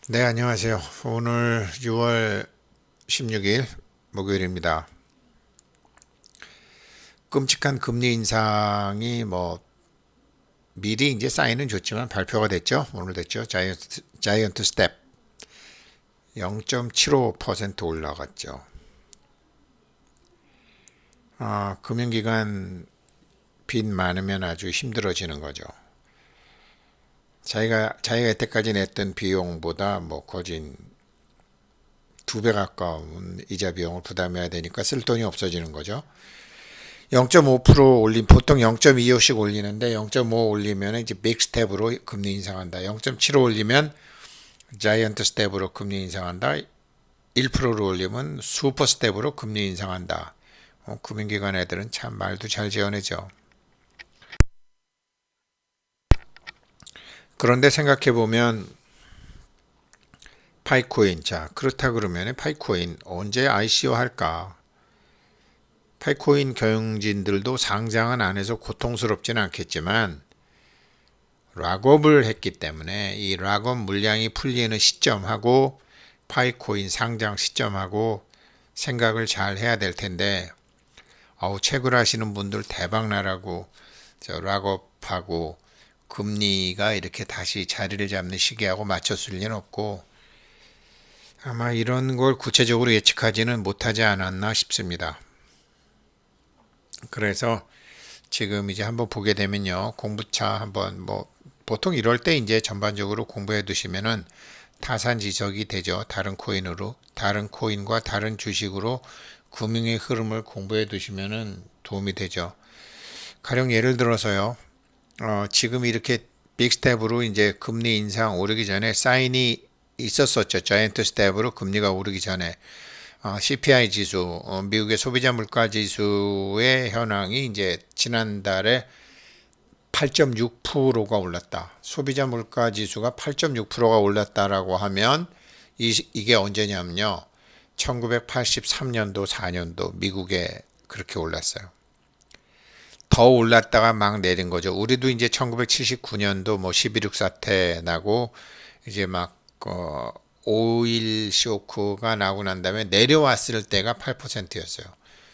네, 안녕하세요. 오늘 6월 16일 목요일입니다. 끔찍한 금리 인상이 미리 이제 사인은 줬지만 발표가 됐죠. 오늘 됐죠. 자이언트 스텝 0.75% 올라갔죠. 금융기관 빚 많으면 아주 힘들어지는 거죠. 자기가 여태까지 냈던 비용보다 거진 2배 가까운 이자 비용을 부담해야 되니까 쓸 돈이 없어지는 거죠. 0.5% 올린 보통 0.25씩 올리는데 0.5 올리면 이제 빅 스텝으로 금리 인상한다. 0.75 올리면 자이언트 스텝으로 금리 인상한다. 1%로 올리면 슈퍼 스텝으로 금리 인상한다. 금융기관 애들은 참 말도 잘 지어내죠. 그런데 생각해 보면 파이코인, 자 그렇다 그러면 파이코인 언제 ICO 할까? 파이코인 경영진들도 상장은 안 해서 고통스럽지는 않겠지만 락업을 했기 때문에 이 락업 물량이 풀리는 시점하고 파이코인 상장 시점하고 생각을 잘 해야 될 텐데 채굴 하시는 분들 대박 나라고 락업하고 금리가 이렇게 다시 자리를 잡는 시기하고 맞췄을 리는 없고 아마 이런 걸 구체적으로 예측하지는 못하지 않았나 싶습니다. 그래서 지금 이제 한번 보게 되면요. 공부차 한번 보통 이럴 때 이제 전반적으로 공부해 두시면은 타산지석이 되죠. 다른 코인과 다른 주식으로 금융의 흐름을 공부해 두시면은 도움이 되죠. 가령 예를 들어서요. 지금 이렇게 빅스텝으로 이제 금리 인상 오르기 전에 사인이 있었었죠. 자이언트 스텝으로 금리가 오르기 전에 CPI 지수, 미국의 소비자 물가 지수의 현황이 이제 지난달에 8.6%가 올랐다. 소비자 물가 지수가 8.6%가 올랐다라고 하면 이게 언제냐면요. 1983년도, 4년도 미국에 그렇게 올랐어요. 더 올랐다가 막 내린 거죠. 우리도 이제 1979년도 11.6 사태 나고 이제 오일 쇼크가 나고 난 다음에 내려왔을 때가 8%였어요.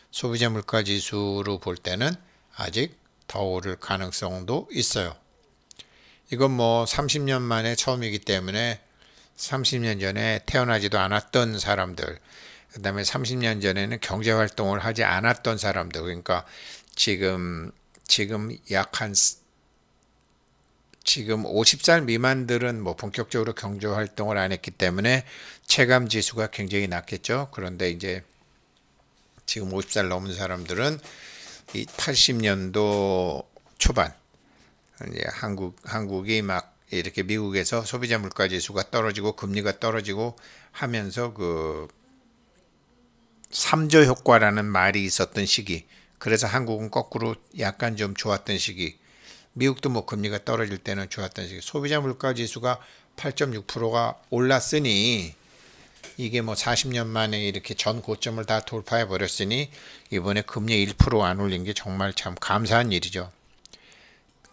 소비자 물가 지수로 볼 때는 아직 더 오를 가능성도 있어요. 이건 30년 만에 처음이기 때문에 30년 전에 태어나지도 않았던 사람들, 그 다음에 30년 전에는 경제 활동을 하지 않았던 사람들, 그러니까 지금, 지금 약 한, 지금 50살 미만들은 본격적으로 경제 활동을 안 했기 때문에 체감 지수가 굉장히 낮겠죠. 그런데 이제 지금 50살 넘은 사람들은 이 80년도 초반, 이제 한국이 막 이렇게 미국에서 소비자 물가 지수가 떨어지고 금리가 떨어지고 하면서 그 3조 효과라는 말이 있었던 시기. 그래서 한국은 거꾸로 약간 좀 좋았던 시기. 미국도 금리가 떨어질 때는 좋았던 시기. 소비자 물가 지수가 8.6%가 올랐으니 이게 40년 만에 이렇게 전 고점을 다 돌파해 버렸으니 이번에 금리 1%안 올린 게 정말 참 감사한 일이죠.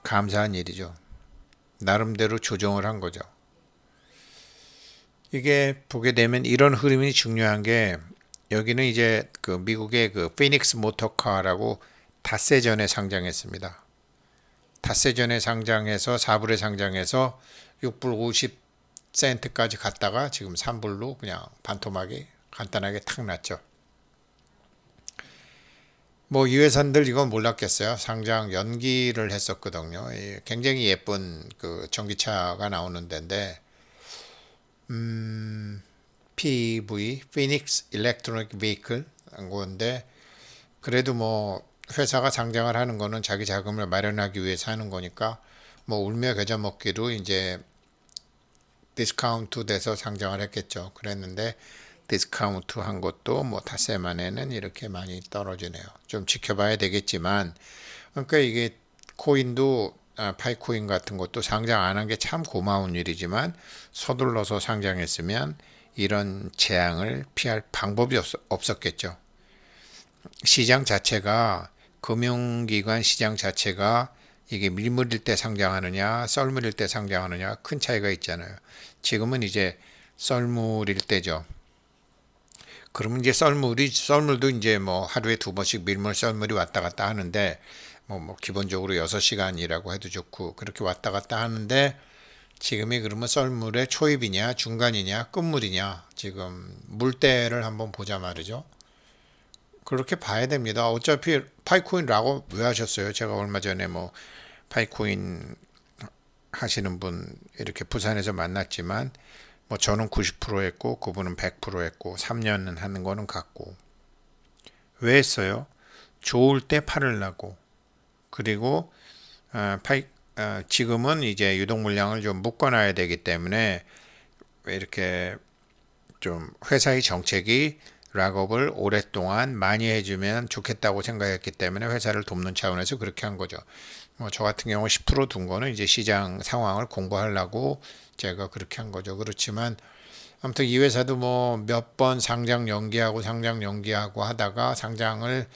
감사한 일이죠. 나름대로 조정을 한 거죠. 이게 보게 되면 이런 흐름이 중요한 게 여기는 이제 그 미국의 그 피닉스 모터카라고 닷새 전에 상장했습니다. 닷새 전에 상장해서 4불에 상장해서 6불 50센트까지 갔다가 지금 3불로 그냥 반토막이 간단하게 탁 났죠. 유해산들 이건 몰랐겠어요. 상장 연기를 했었거든요. 굉장히 예쁜 그 전기차가 나오는 데인데 PEV, Phoenix Electronic Vehicle 건데 그래도 회사가 상장을 하는 거는 자기 자금을 마련하기 위해서 하는 거니까 울며 겨자 먹기로 이제 디스카운트 돼서 상장을 했겠죠. 그랬는데 디스카운트 한 것도 닷새 만에는 이렇게 많이 떨어지네요. 좀 지켜봐야 되겠지만 그러니까 이게 코인도 파이코인 같은 것도 상장 안 한 게 참 고마운 일이지만 서둘러서 상장했으면 이런 재앙을 피할 방법이 없었겠죠. 시장 자체가 금융기관 시장 자체가 이게 밀물일 때 상장하느냐 썰물일 때 상장하느냐 큰 차이가 있잖아요. 지금은 이제 썰물일 때죠. 그러면 이제 썰물도 이제 뭐 하루에 두 번씩 밀물 썰물이 왔다 갔다 하는데 뭐 기본적으로 6시간이라고 해도 좋고 그렇게 왔다 갔다 하는데 지금이 그러면 썰물의 초입이냐 중간이냐 끝물이냐 지금 물때를 한번 보자 말이죠. 그렇게 봐야 됩니다. 어차피 파이코인 락업 왜 하셨어요? 제가 얼마 전에 뭐 파이코인 하시는 분 이렇게 부산에서 만났지만 뭐 저는 90% 했고 그분은 100% 했고 3년은 하는 거는 같고 왜 했어요? 좋을 때 팔으려고 그리고 지금은 이제 유동 물량을 좀 묶어놔야 되기 때문에 이렇게 좀 회사의 정책이 락업을 오랫동안 많이 해주면 좋겠다고 생각했기 때문에 회사를 돕는 차원에서 그렇게 한 거죠. 뭐 저 같은 경우 10%둔 거는 이제 시장 상황을 공부하려고 제가 그렇게 한 거죠. 그렇지만 아무튼 이 회사도 뭐 몇 번 상장 연기하고 하다가 상장을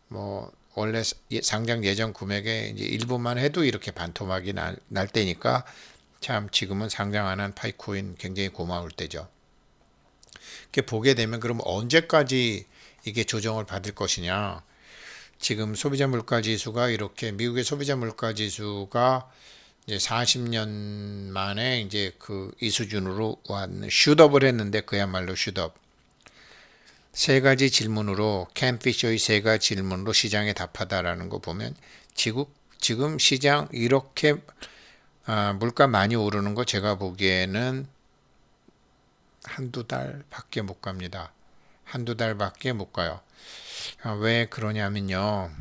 뭐 원래 상장 예정 금액의 이제 일부만 해도 이렇게 반토막이 날 때니까 참 지금은 상장 안 한 파이코인 굉장히 고마울 때죠. 이렇게 보게 되면 그럼 언제까지 이게 조정을 받을 것이냐? 지금 소비자 물가 지수가 이렇게 미국의 소비자 물가 지수가 이제 40년 만에 이제 그 이 수준으로 슛업을 했는데 그야말로 슛업. 세 가지 질문으로 캔 피셔의 세 가지 질문으로 시장에 답하다라는 거 보면 지금 시장 이렇게 물가 많이 오르는 거 제가 보기에는 한두 달밖에 못 갑니다. 한두 달밖에 못 가요. 왜 그러냐면요.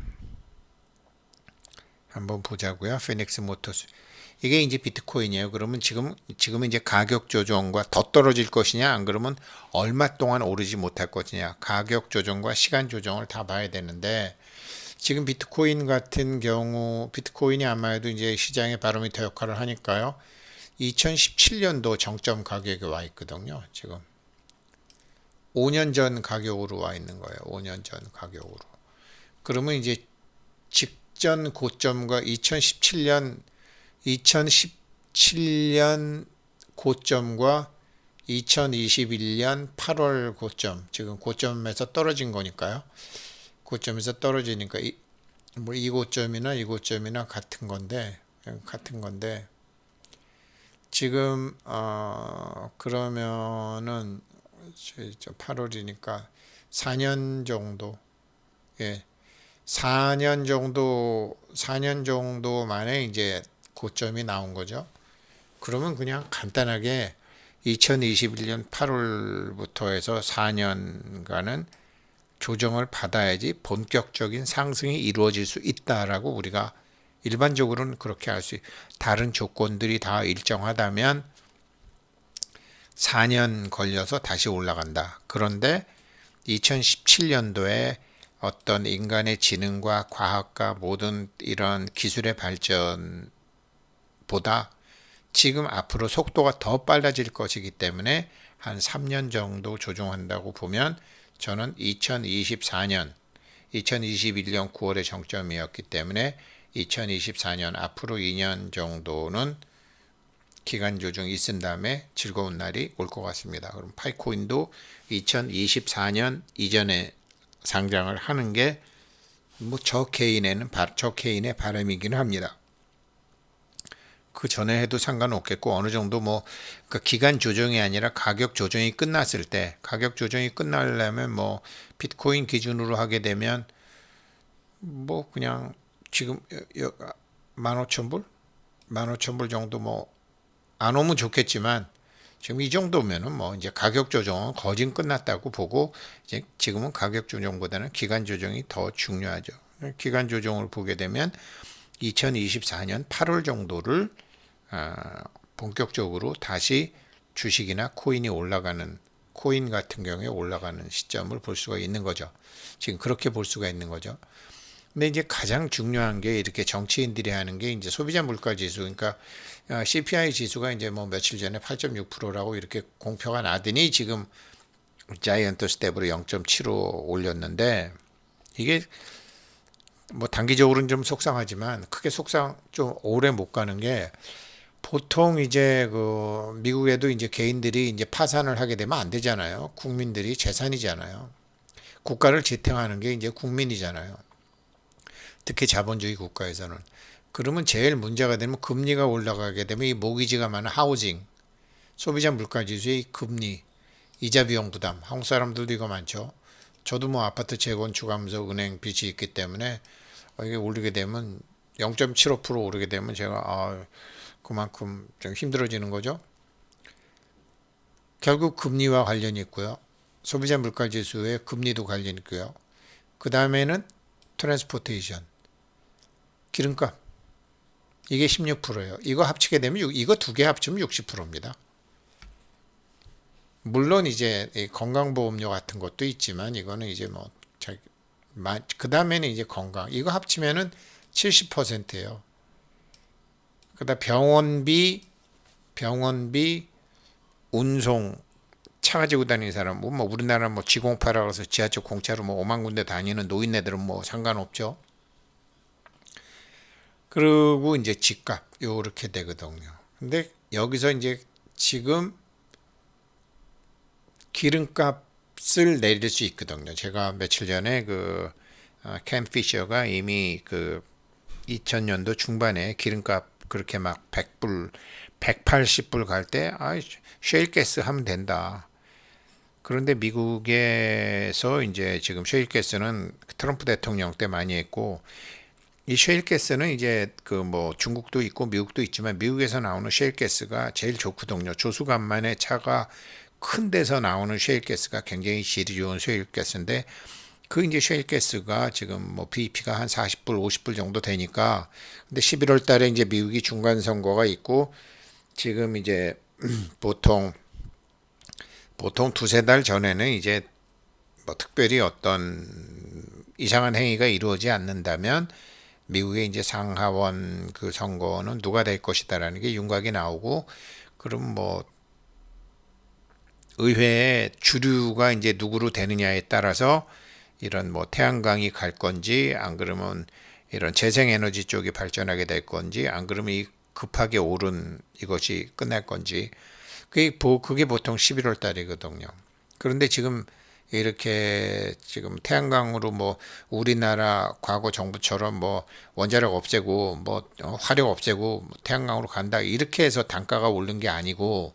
한번 보자고요. 피닉스 모터스. 이게 이제 비트코인이에요. 그러면 지금은 이제 가격 조정과 더 떨어질 것이냐, 안 그러면 얼마 동안 오르지 못할 것이냐, 가격 조정과 시간 조정을 다 봐야 되는데, 지금 비트코인 같은 경우, 비트코인이 아마도 이제 시장의 바로미터 역할을 하니까요. 2017년도 정점 가격에 와 있거든요. 지금 5년 전 가격으로 와 있는 거예요. 5년 전 가격으로. 그러면 이제 직전 고점과 2017년 고점과 2021년 8월 고점, 지금 고점에서 떨어진 거니까요. 고점에서 떨어지니까 뭐 이 고점이나 이 고점이나 같은 건데 지금 그러면은 8월이니까 4년 정도, 예, 4년 정도 만에 이제 고점이 나온 거죠. 그러면 그냥 간단하게 2021년 8월부터 해서 4년간은 조정을 받아야지 본격적인 상승이 이루어질 수 있다라고 우리가 일반적으로는 그렇게 할 수, 다른 조건들이 다 일정하다면 4년 걸려서 다시 올라간다. 그런데 2017년도에 어떤 인간의 지능과 과학과 모든 이런 기술의 발전보다 지금 앞으로 속도가 더 빨라질 것이기 때문에 한 3년 정도 조정한다고 보면 저는 2021년 9월에 정점이었기 때문에 2024년 앞으로 2년 정도는 기간 조정이 있은 다음에 즐거운 날이 올 것 같습니다. 그럼 파이코인도 2024년 이전에 상장을 하는 게 뭐 저 개인의 바람이기는 합니다. 그 전에 해도 상관없겠고 어느 정도 뭐 그 기간 조정이 아니라 가격 조정이 끝났을 때 가격 조정이 끝나려면 뭐 비트코인 기준으로 하게 되면 뭐 그냥 지금 15,000불? 15,000불 정도 뭐 안 오면 좋겠지만 지금 이 정도면은 뭐 이제 가격 조정은 거진 끝났다고 보고 이제 지금은 가격 조정보다는 기간 조정이 더 중요하죠. 기간 조정을 보게 되면 2024년 8월 정도를 본격적으로 다시 주식이나 코인 같은 경우에 올라가는 시점을 볼 수가 있는 거죠. 지금 그렇게 볼 수가 있는 거죠. 근데 이제 가장 중요한 게 이렇게 정치인들이 하는 게 이제 소비자 물가 지수, 그러니까 CPI 지수가 이제 뭐 며칠 전에 8.6%라고 이렇게 공표가 나더니 지금 자이언트 스텝으로 0.75 올렸는데 이게 뭐 단기적으로는 좀 속상하지만 크게 좀 오래 못 가는 게 보통 이제 미국에도 이제 개인들이 이제 파산을 하게 되면 안 되잖아요. 국민들이 재산이잖아요. 국가를 지탱하는 게 이제 국민이잖아요. 특히 자본주의 국가에서는. 그러면 제일 문제가 되면 금리가 올라가게 되면 이 모기지가 많은 하우징, 소비자 물가지수의 금리, 이자 비용 부담, 한국 사람들도 이거 많죠. 저도 뭐 아파트 재건축하면서 은행 빚이 있기 때문에 이게 오르게 되면 0.75% 오르게 되면 제가 그만큼 좀 힘들어지는 거죠. 결국 금리와 관련이 있고요. 소비자 물가 지수에 금리도 관련이 있고요. 그 다음에는 트랜스포테이션, 기름값. 이게 16%예요. 이거 합치게 되면 이거 두 개 합치면 60%입니다. 물론 이제 건강보험료 같은 것도 있지만 이거는 이제 그 다음에는 이제 건강. 이거 합치면은 70%예요. 그다음 병원비, 운송, 차 가지고 다니는 사람, 뭐 우리나라 뭐 G08이라 그래서 지하철 공짜로 뭐 5만 군데 다니는 노인네들은 뭐 상관없죠. 그리고 이제 집값 요렇게 되거든요. 근데 여기서 이제 지금 기름값을 내릴 수 있거든요. 제가 며칠 전에 캠 피셔가 이미 2000년도 중반에 기름값 그렇게 막 100불, 180불 갈 때, 셰일 가스 하면 된다. 그런데 미국에서 이제 지금 셰일 가스는 트럼프 대통령 때 많이 했고, 이 셰일 가스는 이제 뭐 중국도 있고 미국도 있지만 미국에서 나오는 셰일 가스가 제일 좋거든요. 조수간만에 차가 큰 데서 나오는 셰일 가스가 굉장히 질이 좋은 셰일 가스인데 이제 셰일 가스가 지금 뭐 BP가 한 40불, 50불 정도 되니까 근데 11월 달에 이제 미국이 중간 선거가 있고 지금 이제 보통 두세 달 전에는 이제 뭐 특별히 어떤 이상한 행위가 이루어지지 않는다면 미국의 이제 상하원 선거는 누가 될 것이다라는 게 윤곽이 나오고 그럼 뭐 의회의 주류가 이제 누구로 되느냐에 따라서 이런 뭐 태양광이 갈 건지 안 그러면 이런 재생에너지 쪽이 발전하게 될 건지 안 그러면 이 급하게 오른 이것이 끝날 건지 그게 보통 11월 달이거든요. 그런데 지금 이렇게 지금 태양광으로 뭐 우리나라 과거 정부처럼 뭐 원자력 없애고 뭐 화력 없애고 태양광으로 간다 이렇게 해서 단가가 오른 게 아니고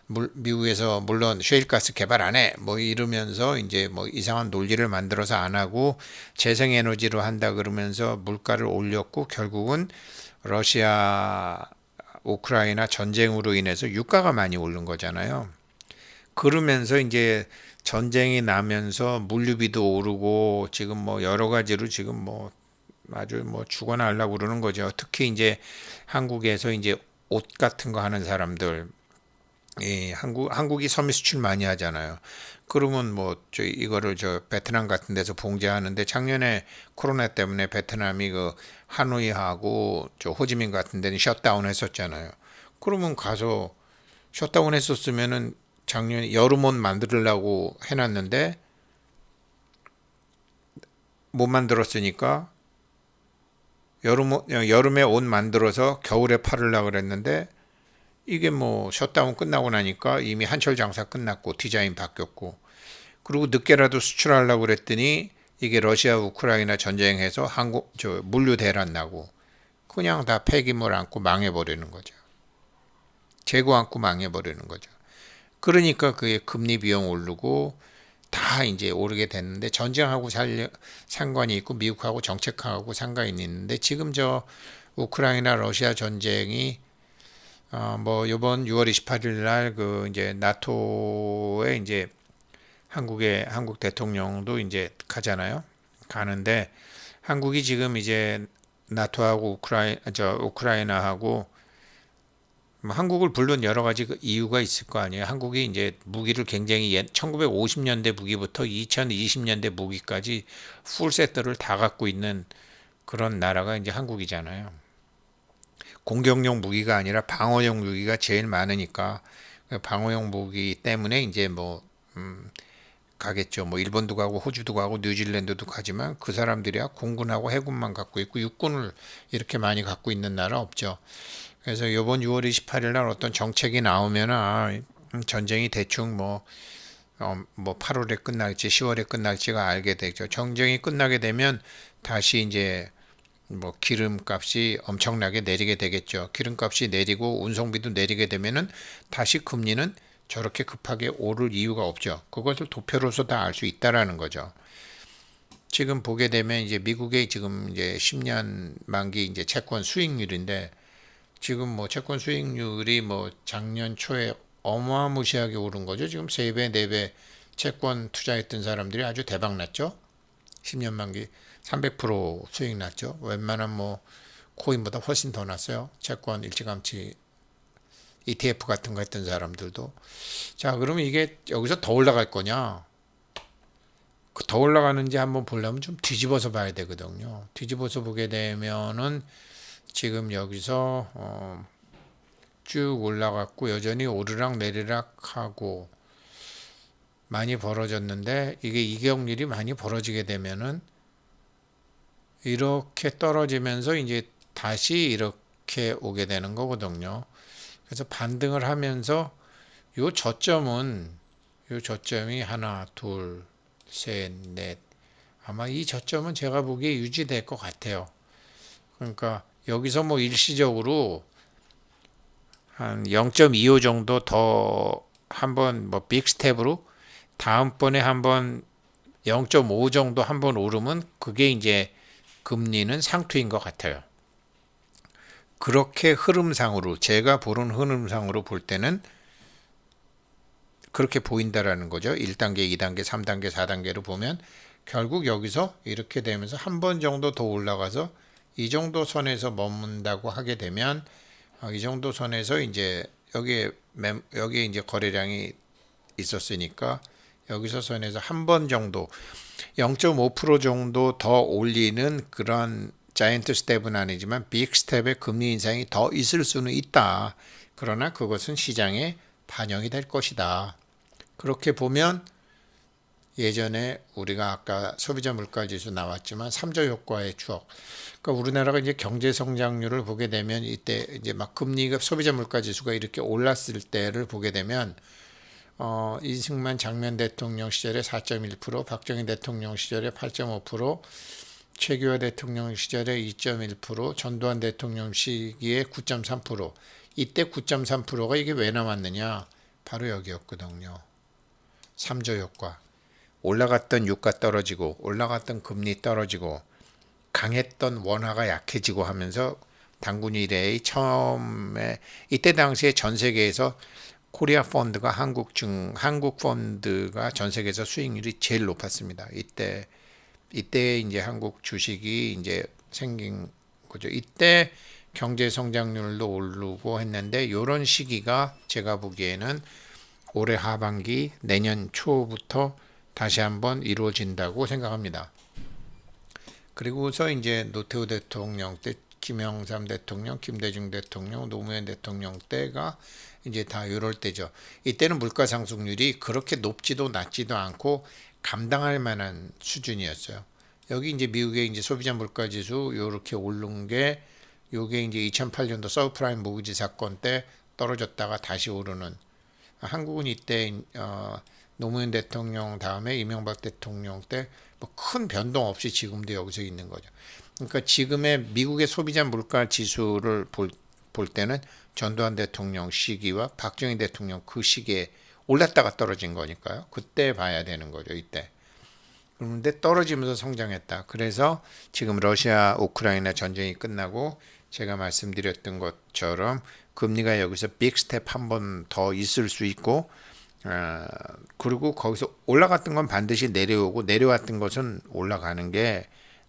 미국에서 물론 셰일가스 개발 안 해 뭐 이러면서 이제 뭐 이상한 논리를 만들어서 안 하고 재생에너지로 한다 그러면서 물가를 올렸고 결국은 러시아 우크라이나 전쟁으로 인해서 유가가 많이 오른 거잖아요. 그러면서 이제 전쟁이 나면서 물류비도 오르고 지금 뭐 여러 가지로 지금 뭐 아주 뭐 죽어나려고 그러는 거죠. 특히 이제 한국에서 이제 옷 같은 거 하는 사람들 한국이 섬유 수출 많이 하잖아요. 그러면 뭐 이거를 베트남 같은 데서 봉제하는데 작년에 코로나 때문에 베트남이 하노이하고 호지민 같은 데는 셧다운 했었잖아요. 그러면 가서 셧다운 했었으면은 작년에 여름 옷 만들려고 해놨는데 못 만들었으니까 여름에 옷 만들어서 겨울에 팔으려고 그랬는데 이게 뭐 셧다운 끝나고 나니까 이미 한철 장사 끝났고 디자인 바뀌었고 그리고 늦게라도 수출하려고 그랬더니 이게 러시아 우크라이나 전쟁해서 물류 대란 나고 그냥 다 폐기물 안고 망해버리는 거죠. 재고 안고 망해버리는 거죠. 그러니까 그게 금리 비용 오르고 다 이제 오르게 됐는데 전쟁하고 상관이 있고 미국하고 정책하고 상관이 있는데 지금 우크라이나 러시아 전쟁이 뭐 이번 6월 28일 날 이제 나토에 이제 한국 대통령도 이제 가잖아요. 가는데 한국이 지금 이제 나토하고 우크라이나하고 뭐 한국을 물론 여러 가지 이유가 있을 거 아니에요. 한국이 이제 무기를 굉장히 1950년대 무기부터 2020년대 무기까지 풀 세트를 다 갖고 있는 그런 나라가 이제 한국이잖아요. 공격용 무기가 아니라 방어용 무기가 제일 많으니까 방어용 무기 때문에 이제 가겠죠. 뭐 일본도 가고 호주도 가고 뉴질랜드도 가지만 그 사람들이야 공군하고 해군만 갖고 있고 육군을 이렇게 많이 갖고 있는 나라 없죠. 그래서 이번 6월 28일 날 어떤 정책이 나오면 전쟁이 대충 뭐 8월에 끝날지 10월에 끝날지가 알게 되죠. 전쟁이 끝나게 되면 다시 이제 뭐 기름값이 엄청나게 내리게 되겠죠. 기름값이 내리고 운송비도 내리게 되면은 다시 금리는 저렇게 급하게 오를 이유가 없죠. 그것을 도표로서 다 알 수 있다라는 거죠. 지금 보게 되면 이제 미국의 지금 이제 10년 만기 이제 채권 수익률인데 지금 뭐 채권 수익률이 뭐 작년 초에 어마무시하게 오른 거죠. 지금 3배, 4배 채권 투자했던 사람들이 아주 대박 났죠. 10년 만기 300% 수익 났죠. 웬만한 뭐 코인보다 훨씬 더 났어요. 채권 일찌감치 ETF 같은 거 했던 사람들도. 자, 그러면 이게 여기서 더 올라갈 거냐? 더 올라가는지 한번 보려면 좀 뒤집어서 봐야 되거든요. 뒤집어서 보게 되면은 지금 여기서 쭉 올라갔고 여전히 오르락 내리락 하고 많이 벌어졌는데 이게 이격률이 많이 벌어지게 되면은 이렇게 떨어지면서 이제 다시 이렇게 오게 되는 거거든요. 그래서 반등을 하면서 요 저점이 하나, 둘, 셋, 넷. 아마 이 저점은 제가 보기에 유지될 것 같아요. 그러니까 여기서 뭐 일시적으로 한 0.25 정도 더 한번 뭐 빅스텝으로 다음번에 한번 0.5 정도 한번 오르면 그게 이제 금리는 상투인 것 같아요. 그렇게 흐름상으로 제가 보는 흐름상으로 볼 때는 그렇게 보인다라는 거죠. 1단계, 2단계, 3단계, 4단계로 보면 결국 여기서 이렇게 되면서 한 번 정도 더 올라가서 이 정도 선에서 머문다고 하게 되면 이 정도 선에서 이제 여기에 이제 거래량이 있었으니까 여기서 선에서 한 번 정도 0.5% 정도 더 올리는 그런 자이언트 스텝은 아니지만 빅 스텝의 금리 인상이 더 있을 수는 있다. 그러나 그것은 시장에 반영이 될 것이다. 그렇게 보면 예전에 우리가 아까 소비자 물가 지수 나왔지만 3조 효과의 추억. 그러니까 우리나라가 이제 경제 성장률을 보게 되면 이때 이제 막 금리가 소비자 물가 지수가 이렇게 올랐을 때를 보게 되면 이승만 장면 대통령 시절에 4.1%, 박정희 대통령 시절에 8.5%, 최규하 대통령 시절에 2.1%, 전두환 대통령 시기에 9.3%. 이때 9.3%가 이게 왜 나왔느냐? 바로 여기였거든요. 3조 효과. 올라갔던 유가 떨어지고 올라갔던 금리 떨어지고 강했던 원화가 약해지고 하면서 당군 이래의 처음에 이때 당시에 전 세계에서 코리아 펀드가 한국 펀드가 전 세계에서 수익률이 제일 높았습니다. 이때 이제 한국 주식이 이제 생긴 거죠. 이때 경제 성장률도 오르고 했는데 이런 시기가 제가 보기에는 올해 하반기 내년 초부터 다시 한번 이루어진다고 생각합니다. 그리고서 이제 노태우 대통령 때 김영삼 대통령, 김대중 대통령, 노무현 대통령 때가 이제 다 이럴 때죠. 이때는 물가 상승률이 그렇게 높지도 낮지도 않고 감당할 만한 수준이었어요. 여기 이제 미국의 이제 소비자 물가 지수 이렇게 오른 게 요게 이제 2008년도 서브프라임 모기지 사건 때 떨어졌다가 다시 오르는 한국은 이때 노무현 대통령 다음에 이명박 대통령 때 뭐 큰 변동 없이 지금도 여기서 있는 거죠. 그러니까 지금의 미국의 소비자 물가 지수를 볼 때는 전두환 대통령 시기와 박정희 대통령 그 시기에 올랐다가 떨어진 거니까요. 그때 봐야 되는 거죠. 이때. 그런데 떨어지면서 성장했다. 그래서 지금 러시아 우크라이나 전쟁이 끝나고 제가 말씀드렸던 것처럼 금리가 여기서 빅 스텝 한 번 더 있을 수 있고 그리고 거기서 올라갔던 건 반드시 내려오고 내려왔던 것은 올라가는 게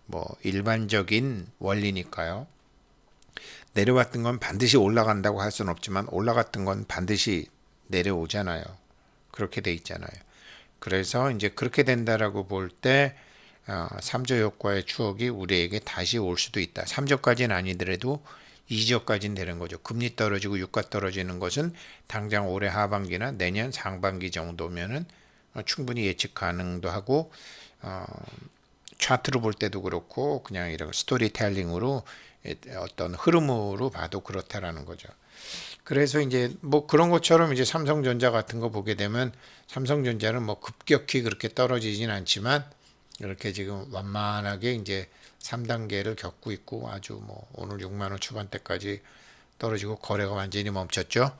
뭐 일반적인 원리니까요. 내려왔던 건 반드시 올라간다고 할 수는 없지만 올라갔던 건 반드시 내려오잖아요. 그렇게 돼 있잖아요. 그래서 이제 그렇게 된다라고 볼 때 3조 효과의 추억이 우리에게 다시 올 수도 있다. 3조까지는 아니더라도 2조까지는 되는 거죠. 금리 떨어지고 유가 떨어지는 것은 당장 올해 하반기나 내년 상반기 정도면은 충분히 예측 가능도 하고 차트로 볼 때도 그렇고 그냥 이런 스토리텔링으로 어떤 흐름으로 봐도 그렇다라는 거죠. 그래서 이제 뭐 그런 것처럼 이제 삼성전자 같은 거 보게 되면 삼성전자는 뭐 급격히 그렇게 떨어지진 않지만 이렇게 지금 완만하게 이제 3단계를 겪고 있고 아주 뭐 오늘 6만 원 초반대까지 떨어지고 거래가 완전히 멈췄죠.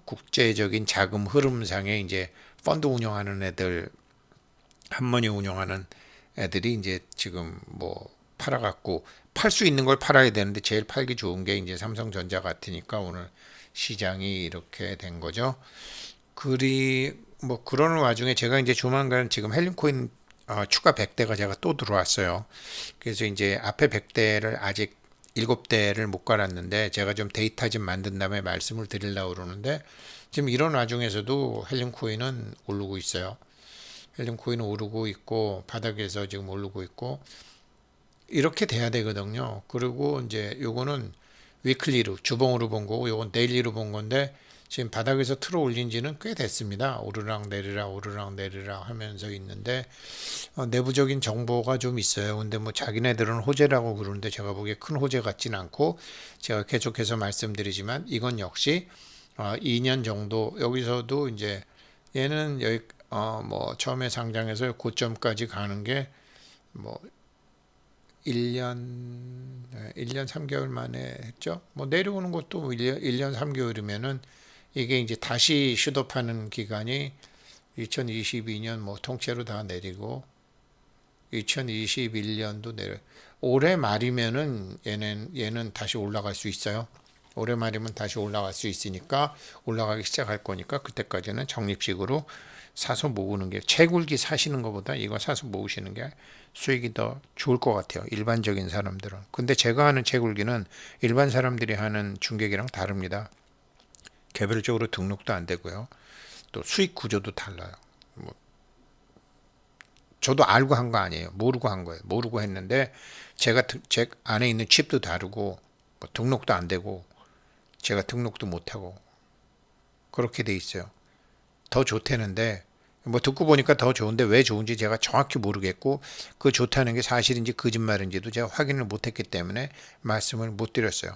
국제적인 자금 흐름상에 이제 펀드 운영하는 애들, 한머니 운영하는 애들이 이제 지금 뭐 팔아갖고 팔 수 있는 걸 팔아야 되는데 제일 팔기 좋은 게 이제 삼성전자 같으니까 오늘 시장이 이렇게 된 거죠. 그리 뭐 그러는 와중에 제가 이제 조만간 지금 헬륨코인 추가 100대가 제가 또 들어왔어요. 그래서 이제 앞에 100대를 아직 7대를 못 갈았는데 제가 좀 데이터 좀 만든 다음에 말씀을 드리려고 그러는데 지금 이런 와중에서도 헬륨코인은 오르고 있어요. 헬륨코인은 오르고 있고 바닥에서 지금 오르고 있고 이렇게 돼야 되거든요. 그리고 이제 요거는 위클리로 주봉으로 본 거고 요건 데일리로 본 건데 지금 바닥에서 틀어 올린 지는 꽤 됐습니다. 오르락 내리락 오르락 내리락 하면서 있는데 내부적인 정보가 좀 있어요. 근데 뭐 자기네들은 호재라고 그러는데 제가 보기에 큰 호재 같진 않고 제가 계속해서 말씀드리지만 이건 역시 2년 정도 여기서도 이제 얘는 여기 뭐 처음에 상장해서 고점까지 가는 게 뭐 1년 3개월 만에 했죠. 뭐 내려오는 것도 1년 3개월이면은 이게 이제 다시 슛업하는 기간이 2022년 뭐 통째로 다 내리고 2021년도 내려 올해 말이면은 얘는 다시 올라갈 수 있어요. 올해 말이면 다시 올라갈 수 있으니까 올라가기 시작할 거니까 그때까지는 적립식으로 사서 모으는 게 채굴기 사시는 것보다 이거 사서 모으시는 게 수익이 더 좋을 것 같아요. 일반적인 사람들은. 근데 제가 하는 채굴기는 일반 사람들이 하는 중개기랑 다릅니다. 개별적으로 등록도 안 되고요. 또 수익 구조도 달라요. 뭐 저도 알고 한 거 아니에요. 모르고 한 거예요. 모르고 했는데 제 안에 있는 칩도 다르고 뭐 등록도 안 되고 제가 등록도 못 하고 그렇게 돼 있어요. 더 좋다는데 뭐 듣고 보니까 더 좋은데 왜 좋은지 제가 정확히 모르겠고 그 좋다는 게 사실인지 거짓말인지도 제가 확인을 못했기 때문에 말씀을 못 드렸어요.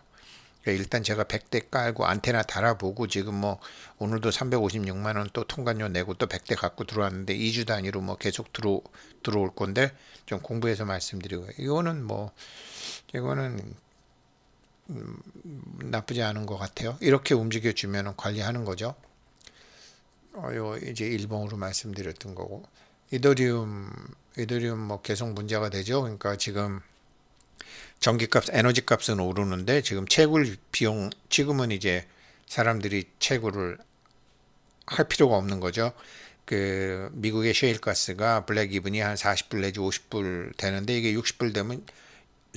그러니까 일단 제가 100대 깔고 안테나 달아보고 지금 뭐 오늘도 356만 원 또 통관료 내고 또 100대 갖고 들어왔는데 2주 단위로 뭐 계속 들어올 건데 좀 공부해서 말씀드리고 이거는 나쁘지 않은 것 같아요. 이렇게 움직여 주면 관리하는 거죠. 요 이제 일봉으로 말씀드렸던 거고 이더리움 뭐 계속 문제가 되죠. 그러니까 지금 전기값, 에너지 값은 오르는데 지금 채굴 비용 지금은 이제 사람들이 채굴을 할 필요가 없는 거죠. 그 미국의 셰일가스가 블랙 이븐이 한 40불 내지 50불 되는데 이게 60불 되면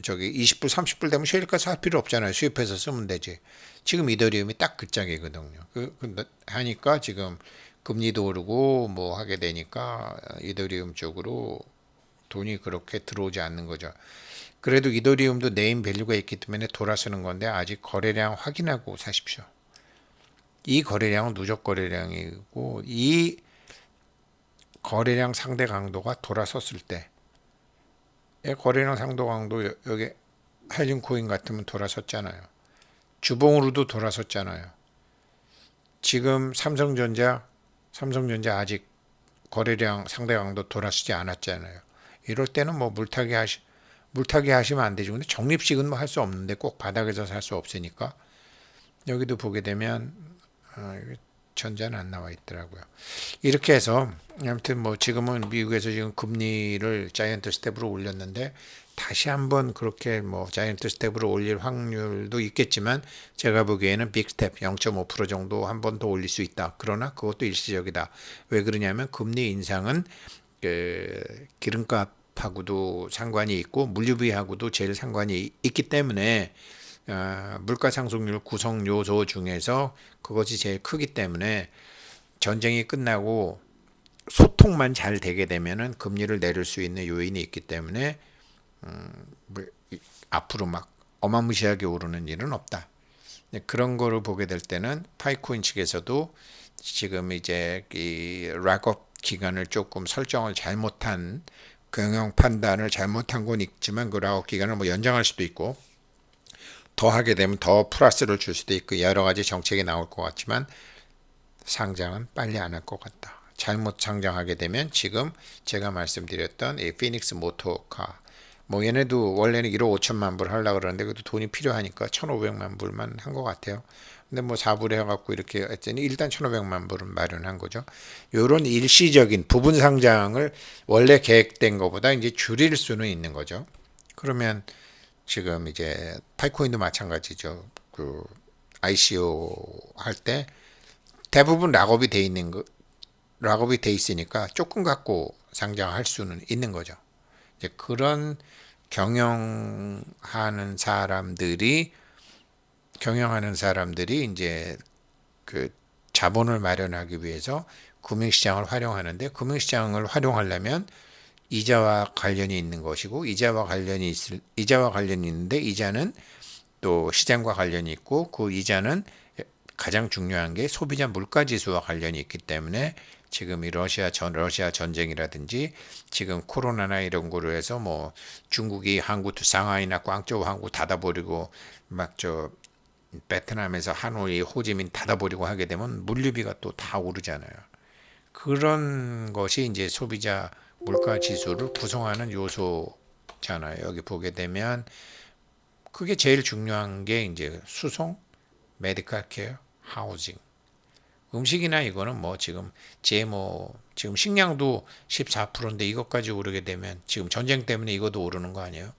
저기 20불, 30불 되면 셰일가스 할 필요 없잖아요. 수입해서 쓰면 되지. 지금 이더리움이 딱 그 짝이거든요. 하니까 지금 금리도 오르고 뭐 하게 되니까 이더리움 쪽으로 돈이 그렇게 들어오지 않는 거죠. 그래도 이더리움도 네임 밸류가 있기 때문에 돌아서는 건데 아직 거래량 확인하고 사십시오. 이 거래량은 누적 거래량이고 이 거래량 상대 강도가 돌아섰을 때 거래량 상대 강도 여기 헬륨코인 같으면 돌아섰잖아요. 주봉으로도 돌아섰잖아요. 지금 삼성전자 아직 거래량 상대 강도 돌아서지 않았잖아요. 이럴 때는 뭐 물타기 하시면 안 되죠. 근데 적립식은 뭐 할 수 없는데 꼭 바닥에서 살 수 없으니까 여기도 보게 되면 전자는 안 나와 있더라고요. 이렇게 해서 아무튼 뭐 지금은 미국에서 지금 금리를 자이언트 스텝으로 올렸는데 다시 한번 그렇게 뭐 자이언트 스텝으로 올릴 확률도 있겠지만 제가 보기에는 빅 스텝 0.5% 정도 한 번 더 올릴 수 있다. 그러나 그것도 일시적이다. 왜 그러냐면 금리 인상은 그 기름값하고도 상관이 있고 물류비하고도 제일 상관이 있기 때문에 물가 상승률 구성 요소 중에서 그것이 제일 크기 때문에 전쟁이 끝나고 소통만 잘 되게 되면은 금리를 내릴 수 있는 요인이 있기 때문에 앞으로 막 어마무시하게 오르는 일은 없다. 그런 거를 보게 될 때는 파이코인 측에서도 지금 이제 이 락업 기간을 조금 설정을 잘못한 경영 판단을 잘못한 건 있지만 그 락업 기간을 뭐 연장할 수도 있고 더 하게 되면 더 플러스를 줄 수도 있고 여러 가지 정책이 나올 것 같지만 상장은 빨리 안 할 것 같다. 잘못 상장하게 되면 지금 제가 말씀드렸던 이 피닉스 모터카 뭐 얘네도 원래는 1억 5천만 불 하려고 그러는데 그래도 돈이 필요하니까 1,500만 불만 한 것 같아요. 근데 뭐 4불 해갖고 이렇게 했더니 일단 1,500만 불은 마련한 거죠. 요런 일시적인 부분 상장을 원래 계획된 것보다 이제 줄일 수는 있는 거죠. 그러면 지금 이제 파이코인도 마찬가지죠. 그 ICO 할 때 대부분 락업이 돼 있는 거, 락업이 돼 있으니까 조금 갖고 상장할 수는 있는 거죠. 이제 그런 경영하는 사람들이 이제 그 자본을 마련하기 위해서 금융시장을 활용하는데 금융시장을 활용하려면 이자와 관련이 있는 것이고 이자와 관련이 있는데 이자는 또 시장과 관련이 있고 그 이자는 가장 중요한 게 소비자 물가 지수와 관련이 있기 때문에 지금 이 러시아 전쟁이라든지 지금 코로나나 이런 거로 해서 뭐 중국이 항구 상하이나 광저우 항구 닫아버리고 막 저 베트남에서 하노이 호지민 닫아버리고 하게 되면 물류비가 또 다 오르잖아요. 그런 것이 이제 소비자 물가 지수를 구성하는 요소잖아요. 여기 보게 되면 그게 제일 중요한 게 이제 수송, 메디컬 케어, 하우징. 음식이나 이거는 뭐 지금 지금 식량도 14%인데 이것까지 오르게 되면 지금 전쟁 때문에 이것도 오르는 거 아니에요?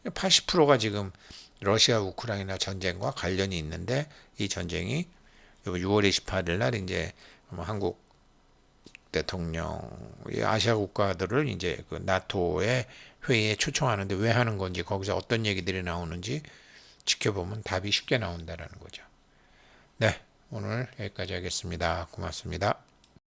80%가 지금 러시아 우크라이나 전쟁과 관련이 있는데 이 전쟁이 6월 28일 날 이제 한국 대통령이 아시아 국가들을 이제 그 나토의 회의에 초청하는데 왜 하는 건지 거기서 어떤 얘기들이 나오는지 지켜보면 답이 쉽게 나온다라는 거죠. 네, 오늘 여기까지 하겠습니다. 고맙습니다.